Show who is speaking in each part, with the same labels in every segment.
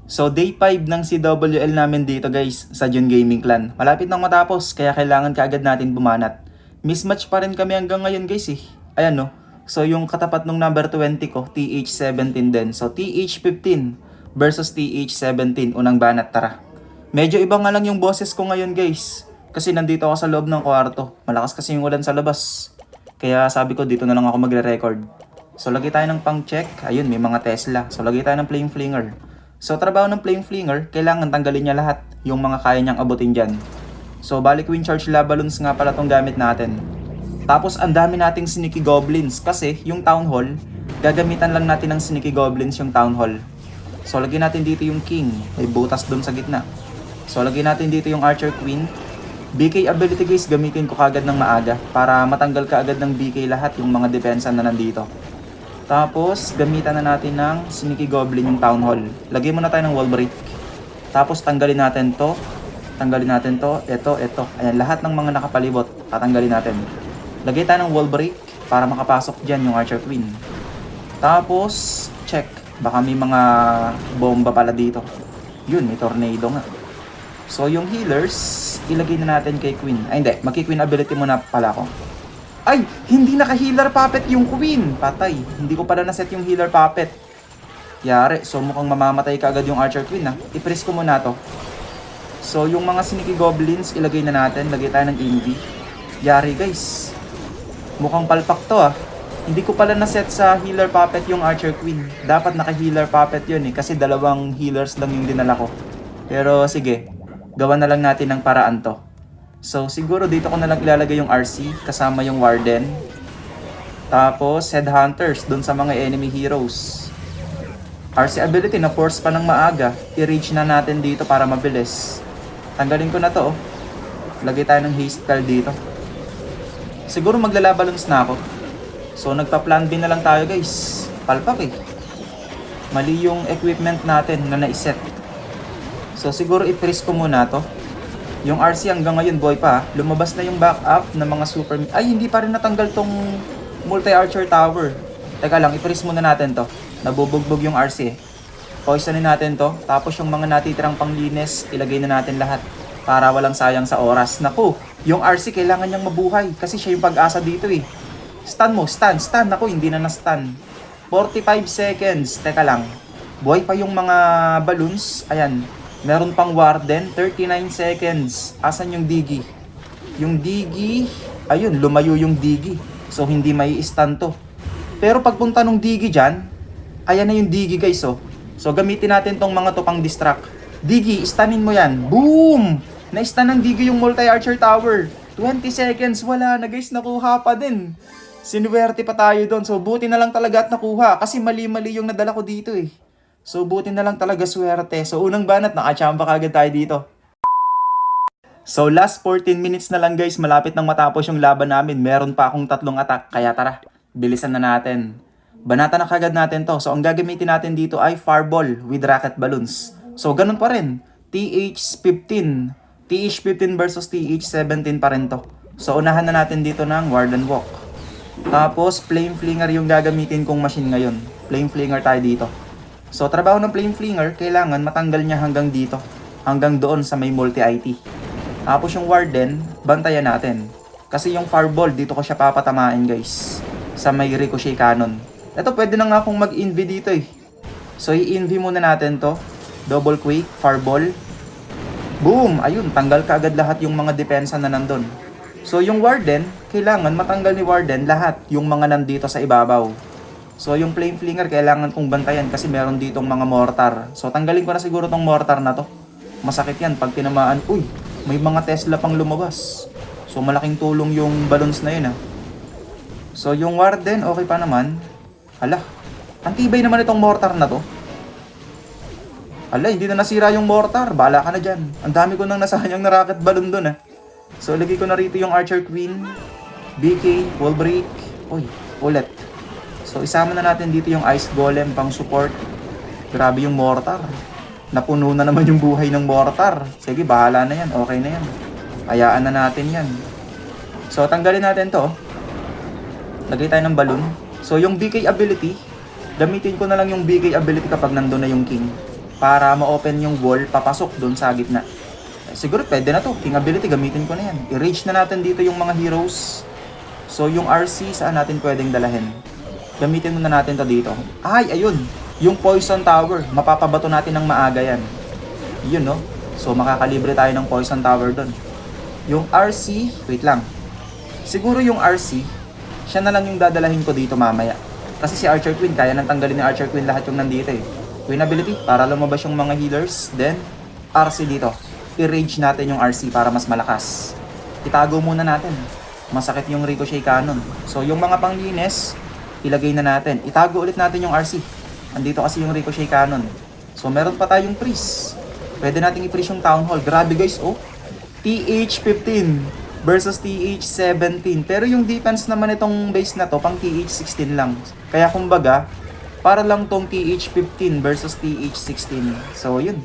Speaker 1: So day 5 ng CWL namin dito guys sa Jun Gaming Clan. Malapit nang matapos kaya kailangan kaagad natin bumanat. Mismatch pa rin kami hanggang ngayon guys eh. Ayan no. So yung katapat nung number 20 ko, TH17 din. So TH15 versus TH17 unang banat, tara. Medyo iba nga lang yung boses ko ngayon guys. Kasi nandito ako sa loob ng kwarto. Malakas kasi yung ulan sa labas. Kaya sabi ko dito na lang ako magre-record. So lagay tayo ng pang check. Ayun, may mga Tesla. So lagay tayo ng flame flinger. So trabaho ng flame flinger, kailangan tanggalin niya lahat yung mga kaya niyang abutin dyan. So balik wind charge lava balloons nga pala tong gamit natin. Tapos ang dami nating sneaky goblins kasi yung town hall, gagamitan lang natin ng sneaky goblins yung town hall. So lagyan natin dito yung king, may butas doon sa gitna. So lagyan natin dito yung archer queen. BK ability guys, gamitin ko kagad ng maaga para matanggal kaagad ng BK lahat yung mga depensa na nandito. Tapos, gamitan na natin ng Sneaky Goblin yung Town Hall. Lagay muna tayo ng wall break. Tapos, tanggalin natin to. Tanggalin natin to. Ito. Ayan, lahat ng mga nakapalibot, tatanggalin natin. Lagay tayo ng wall break para makapasok dyan yung Archer Queen. Tapos, check. Baka may mga bomba pala dito. Yun, may tornado nga. So, yung healers, ilagay na natin kay Queen. Ay, hindi. Magki-Queen ability muna pala ako. Ay! Hindi naka-healer puppet yung queen! Patay. Hindi ko pala naset yung healer puppet. Yari. So mukhang mamamatay ka agad yung archer queen ha. I-press ko muna to. So yung mga sneaky goblins, ilagay na natin. Lagay tayo ng envy. Yari guys. Mukhang palpak to ha. Hindi ko pala naset sa healer puppet yung archer queen. Dapat naka-healer puppet yun eh. Kasi dalawang healers lang yung dinala ko. Pero sige. Gawa na lang natin ng paraan to. So, siguro dito ko na lang ilalagay yung RC kasama yung Warden. Tapos, Headhunters dun sa mga enemy heroes. RC ability na force pa ng maaga. I-reach na natin dito para mabilis. Tanggalin ko na to. Lagay tayo ng haste spell dito. Siguro maglalabalons na ako. So, nagpa-plan B na lang tayo guys. Palpak eh. Mali yung equipment natin na naiset. So, siguro i-freeze ko muna to. Yung RC hanggang ngayon boy pa, lumabas na yung backup ng mga super... Ay, hindi pa rin natanggal tong multi-archer tower. Teka lang, i-freeze muna natin to. Nabubugbog yung RC. Poisonin natin to. Tapos yung mga natitirang panglinis, ilagay na natin lahat. Para walang sayang sa oras. Naku, yung RC kailangan niyang mabuhay. Kasi siya yung pag-asa dito eh. Stun mo, stun. Naku, hindi na na-stun. 45 seconds. Teka lang. Buhay pa yung mga balloons. Ayan. Meron pang Warden, 39 seconds. Asan yung Digi? Yung Digi, ayun, lumayo yung Digi. So, hindi may stun to. Pero pagpunta nung Digi dyan, ayan na yung Digi guys, oh. So, gamitin natin tong mga to pang distract. Digi, stunin mo yan. Boom! Na-stun ng Digi yung multi-archer tower. 20 seconds, wala na guys, nakuha pa din. Sinuwerte pa tayo doon. So, buti na lang talaga at nakuha. Kasi mali-mali yung nadala ko dito eh. So, buti na lang talaga swerte. So, unang banat, nakachamba kagad tayo dito. So, last 14 minutes na lang guys. Malapit nang matapos yung laban namin. Meron pa akong 3 attack. Kaya tara, bilisan na natin. Banata na kagad natin to. So, ang gagamitin natin dito ay Fireball with Rocket Balloons. So, ganun pa rin. TH15. TH15 versus TH17 pa rin to. So, unahan na natin dito ng Warden Walk. Tapos, Flame Flinger yung gagamitin kong machine ngayon. Flame Flinger tayo dito. So, trabaho ng Flame Flinger, kailangan matanggal niya hanggang dito. Hanggang doon sa may multi-IT. Tapos yung Warden, bantayan natin. Kasi yung Fireball, dito ko siya papatamain guys. Sa may Ricochet Cannon. Ito, pwede na nga akong mag-envy dito eh. So, i-envy muna natin to. Double Quake, Fireball. Boom! Ayun, tanggal ka agad lahat yung mga depensa na nandun. So, yung Warden, kailangan matanggal ni Warden lahat yung mga nandito sa ibabaw. So, yung Flame Flinger, kailangan kong bantayan kasi meron ditong mga mortar. So, tanggalin ko na siguro tong mortar na to. Masakit yan pag tinamaan. Uy, may mga Tesla pang lumabas. So, malaking tulong yung balloons na yun ha. So, yung Warden, okay pa naman. Hala, antibay naman itong mortar na to. Hala, hindi na nasira yung mortar. Bahala ka na dyan. Ang dami ko nang nasayang na rocket balloon dun ha. So, lagay ko na rito yung Archer Queen, BK, Wall Break. Uy, ulit. So, isama na natin dito yung Ice Golem pang support. Grabe yung mortar. Napuno na naman yung buhay ng mortar. Sige, bahala na yan. Okay na yan. Hayaan na natin yan. So, tanggalin natin to. Lagay tayo ng balloon. So, yung BK ability, gamitin ko na lang yung BK ability kapag nandun na yung king. para ma-open yung wall papasok doon sa gitna. Siguro pwede na to. King ability, gamitin ko na yan. I-rage na natin dito yung mga heroes. So yung RC, saan natin pwedeng dalahin? Gamitin muna natin to dito. Ay, ayun. Yung Poison Tower. Mapapabato natin ng maaga yan. Yun, no? So makakalibre tayo ng Poison Tower doon. Yung RC, wait lang. Siguro yung RC, siya na lang yung dadalahin ko dito mamaya. Kasi si Archer Queen, kaya nang tanggalin ni Archer Queen lahat yung nandito eh. Queen ability, para lumabas yung mga healers. Then, RC dito. I-rage natin yung RC para mas malakas. Itago muna natin. Masakit yung Ricochet Cannon. So, yung mga panglinis, ilagay na natin. Itago ulit natin yung RC. Andito kasi yung Ricochet Cannon. So, meron pa tayong Priest. Pwede natin i-priest yung Town Hall. Grabe guys, oh. TH15 versus TH17. Pero yung defense naman itong base na to, pang TH16 lang. Kaya kumbaga, para lang tong TH15 versus TH16. So, yun.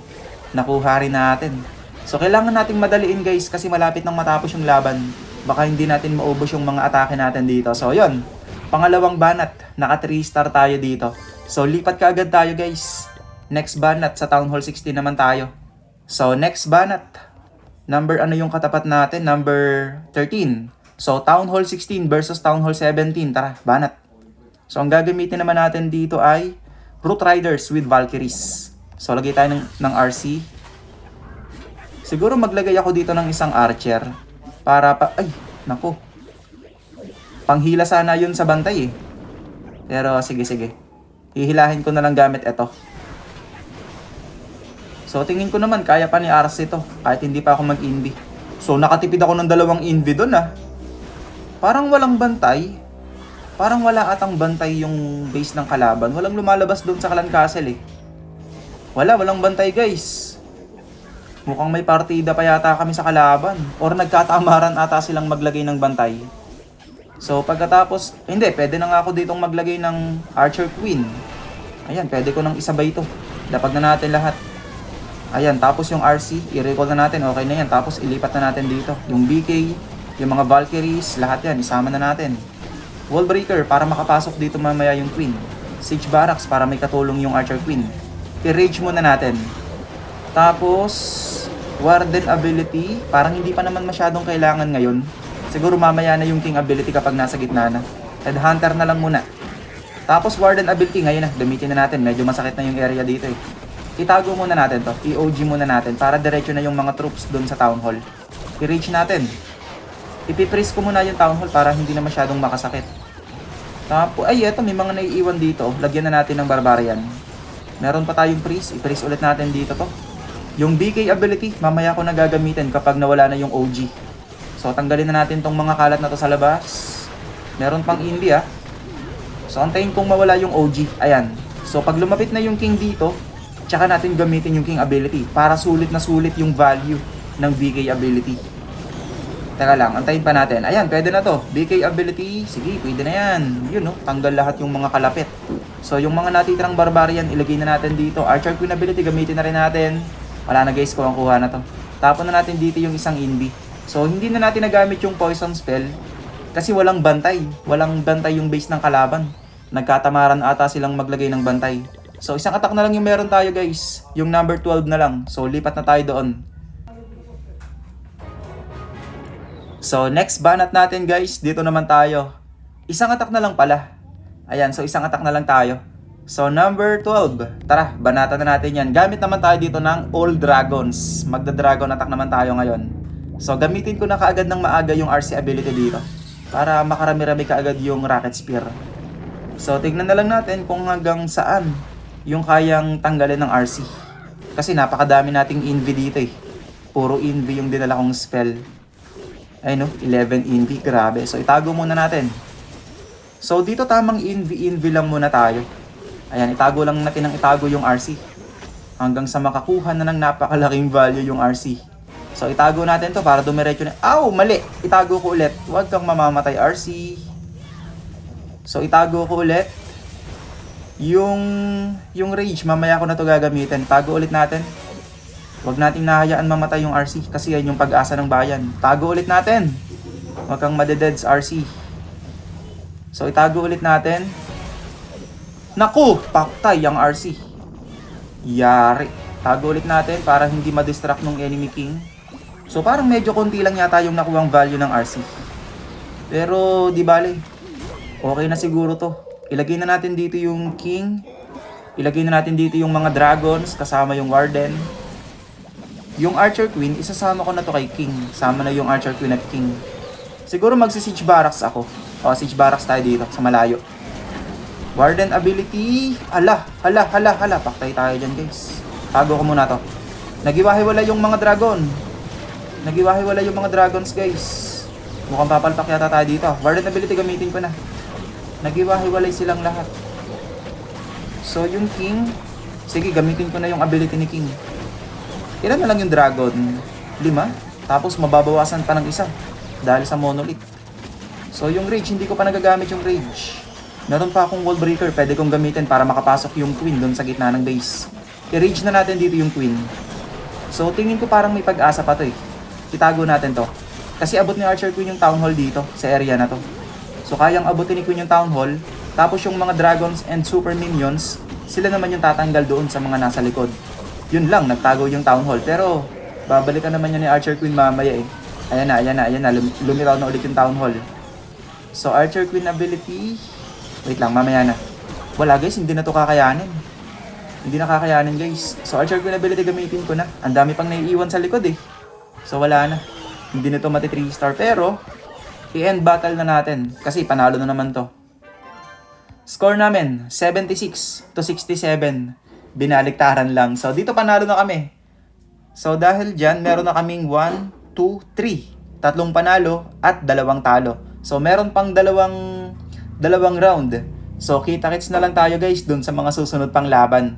Speaker 1: Nakuha rin natin. So, kailangan nating madaliin guys kasi malapit nang matapos yung laban. Baka hindi natin maubos yung mga atake natin dito. So, yun. Pangalawang banat. Naka 3 star tayo dito. So, lipat ka agad tayo guys. Next banat sa Town Hall 16 naman tayo. So, next banat. Number ano yung katapat natin? Number 13. So, Town Hall 16 versus Town Hall 17. Tara, banat. So, ang gagamitin naman natin dito ay Root Riders with Valkyries. So, lagay tayo ng RC. Siguro maglagay ako dito ng isang Archer. Para pa... Ay, naku. Panghila sana yun sa bantay eh. Pero, sige. Hihilahin ko na lang gamit ito. So, tingin ko naman, kaya pa ni RC to. Kahit hindi pa ako mag-invi. So, nakatipid ako ng 2 invi doon ah. Parang walang bantay. Parang wala atang bantay yung base ng kalaban. Walang lumalabas doon sa Clan Castle eh. Walang bantay guys. Mukhang may partida pa yata kami sa kalaban. Or nagkatamaran ata silang maglagay ng bantay. So, pagkatapos, hindi, pwede na nga ako ditong maglagay ng Archer Queen. Ayan, pwede ko nang isabay ito. Lapag na natin lahat. Ayan, tapos yung RC, i-recall na natin, okay na yan. Tapos ilipat na natin dito. Yung BK, yung mga Valkyries, lahat yan, isama na natin. Wall Breaker, para makapasok dito mamaya yung Queen. Siege Barracks, para may katulong yung Archer Queen. I-rage muna natin. Tapos, Warden Ability, parang hindi pa naman masyadong kailangan ngayon. Siguro mamaya na yung King Ability kapag nasa gitna na. Headhunter na lang muna. Tapos Warden Ability, ngayon na, gamitin na natin. Medyo masakit na yung area dito eh. Itago muna natin to. I-OG muna natin para diretso na yung mga troops doon sa Town Hall. I-reach natin. Ipiprease ko muna yung Town Hall para hindi na masyadong makasakit. Tapos, ay eto, may mga naiiwan dito. Lagyan na natin ng Barbarian. Meron pa tayong freeze. I-freeze ulit natin dito to. Yung BK ability, mamaya ko na gagamitin kapag nawala na yung OG. So, tanggalin na natin tong mga kalat na to sa labas. Meron pang Invi ah. So, antayin kong mawala yung OG. Ayan. So, pag lumapit na yung King dito, tsaka natin gamitin yung King ability para sulit na sulit yung value ng BK ability. Teka lang, antayin pa natin. Ayan, pwede na to. BK ability, sige, pwede na yan. Yun no, tanggal lahat yung mga kalapit. So, yung mga natitirang Barbarian, ilagay na natin dito. Archer Queen ability, gamitin na rin natin. Wala na guys, kuha na to. Tapon na natin dito yung isang Invi. So, hindi na natin nagamit yung Poison Spell kasi walang bantay. Walang bantay yung base ng kalaban. Nagkatamaran ata silang maglagay ng bantay. So, isang attack na lang yung meron tayo guys. Yung number 12 na lang. So, lipat na tayo doon. So, next banat natin guys. Dito naman tayo. Isang attack na lang pala. Ayan, so isang attack na lang tayo. So, number 12. Tara, banatan na natin yan. Gamit naman tayo dito ng All Dragons. Magda-dragon attack naman tayo ngayon. So, gamitin ko na kaagad ng maaga yung RC ability dito. Para makarami-rami kaagad yung Rocket Spear. So, tignan na lang natin kung hanggang saan yung kayang tanggalin ng RC. Kasi napakadami nating Invi dito eh. Puro Invi yung dinala kong spell. Ay no, 11 Invi, grabe. So itago muna natin. So dito tamang Invi lang muna tayo. Ayan, itago lang natin ng itago yung RC. Hanggang sa makakuha na ng napakalaking value yung RC. So itago natin to para dumiretso na. Aw, mali! Itago ko ulit. Huwag kang mamamatay RC. So itago ko ulit. Yung rage, mamaya ko na to gagamitin. Tago ulit natin. Huwag nating nahayaan mamatay yung RC kasi yan yung pag-asa ng bayan. Tago ulit natin. Huwag kang madededs RC. So itago ulit natin. Naku! Paktay ang RC. Yari. Tago ulit natin para hindi ma-distract ng enemy king. So parang medyo konti lang yata yung nakuwang value ng RC. Pero di bale. Okay na siguro to. Ilagay na natin dito yung king. Ilagay na natin dito yung mga dragons kasama yung warden. Yung archer queen, isasama ko na to kay king. Sama na yung archer queen at king. Siguro magsi-siege barracks ako. O, siege barracks tayo dito sa malayo. Warden ability. Hala. Paktay tayo dyan guys. Tago ko muna to. Nagiwahiwala yung mga dragon. Nagiwahiwala yung mga dragons guys. Mukhang papalpak yata tayo dito. Warden ability gamitin ko na. Nagiwahiwalay silang lahat. So yung king. Sige, gamitin ko na yung ability ni king. Ilan na lang yung dragon? 5. Tapos mababawasan pa ng isa. Dahil sa monolith. So yung rage, hindi ko pa nagagamit yung rage. Meron pa akong wall breaker, pwede kong gamitin para makapasok yung queen doon sa gitna ng base. I-rage na natin dito yung queen. So tingin ko parang may pag-asa pa to eh. Itago natin to. Kasi abot ni Archer Queen yung town hall dito, sa area na to. So kayang abutin ni Queen yung town hall. Tapos yung mga dragons and super minions, sila naman yung tatanggal doon sa mga nasa likod. Yun lang, nagtago yung town hall. Pero babalikan naman yan ni Archer Queen mamaya eh. Ayan na. Lumitaw na ulit yung town hall. So Archer Queen ability. Wait lang, mamaya na. Wala guys, hindi na to kakayanin. Hindi na kakayanin guys. So Archer Queen ability gamitin ko na. Ang dami pang naiiwan sa likod eh. So wala na. Hindi na to mati 3 star. Pero, i-end battle na natin. Kasi panalo na naman to. Score namin, 76 to 67. Binaliktaran lang. So dito panalo na kami. So dahil dyan, meron na kaming 1, 2, 3. 3 panalo at 2 talo. So meron pang dalawang round. So kita-kits na lang tayo guys dun sa mga susunod pang laban.